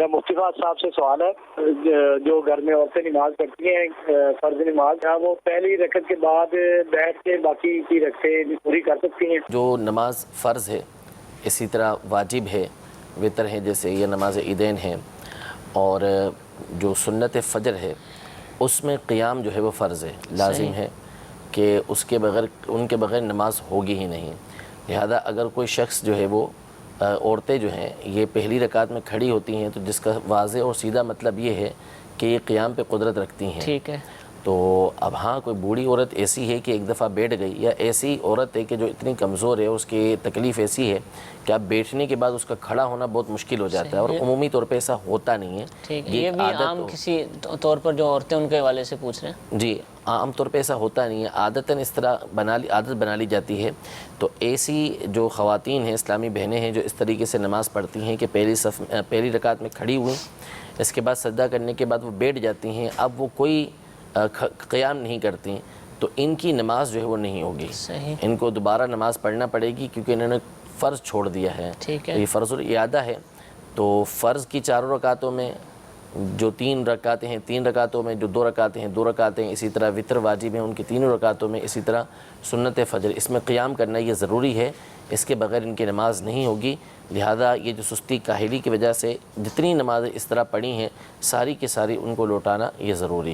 میرا مفتی صاحب سے سوال ہے، جو گھر میں عورتیں نماز پڑھتی ہیں فرض نماز، کیا وہ پہلی رکعت کے بعد بیٹھ کے باقی کی رکعتیں پوری کر سکتی ہیں؟ جو نماز فرض ہے اسی طرح واجب ہے، وتر ہے، جیسے یہ نماز عیدین ہیں، اور جو سنت فجر ہے اس میں قیام جو ہے وہ فرض ہے، لازم ہے کہ اس کے بغیر ان کے بغیر نماز ہوگی ہی نہیں۔ لہذا اگر کوئی شخص جو ہے وہ عورتیں جو ہیں یہ پہلی رکعت میں کھڑی ہوتی ہیں تو جس کا واضح اور سیدھا مطلب یہ ہے کہ یہ قیام پہ قدرت رکھتی ہیں۔ ٹھیک ہے، تو اب ہاں کوئی بوڑھی عورت ایسی ہے کہ ایک دفعہ بیٹھ گئی، یا ایسی عورت ہے کہ جو اتنی کمزور ہے، اس کی تکلیف ایسی ہے کہ اب بیٹھنے کے بعد اس کا کھڑا ہونا بہت مشکل ہو جاتا ہے، اور عمومی طور پہ ایسا ہوتا نہیں ہے۔ ٹھیک ہے، یہ بھی عام کسی طور پر جو عورتیں ان کے حوالے سے پوچھ رہے ہیں؟ جی، عام طور پہ ایسا ہوتا نہیں ہے، عادتاً اس طرح عادت بنا لی جاتی ہے۔ تو ایسی جو خواتین ہیں، اسلامی بہنیں ہیں جو اس طریقے سے نماز پڑھتی ہیں کہ پہلی رکعت میں کھڑی ہوئیں، اس کے بعد سجدہ کرنے کے بعد وہ بیٹھ جاتی ہیں، اب وہ کوئی قیام نہیں کرتی، تو ان کی نماز جو ہے وہ نہیں ہوگی، ان کو دوبارہ نماز پڑھنا پڑے گی کیونکہ انہوں نے فرض چھوڑ دیا ہے۔ تو یہ فرض الاعادہ ہے، تو فرض کی 4 رکعتوں میں جو 3 رکعتیں ہیں 3 رکعتوں میں، جو 2 رکعتیں ہیں 2 رکعتیں، اسی طرح وتر واجب ہیں ان کی 3 رکعتوں میں، اسی طرح سنت فجر، اس میں قیام کرنا یہ ضروری ہے، اس کے بغیر ان کی نماز نہیں ہوگی۔ لہذا یہ جو سستی کاہلی کی وجہ سے جتنی نمازیں اس طرح پڑھی ہیں ساری کی ساری ان کو لوٹانا یہ ضروری ہے۔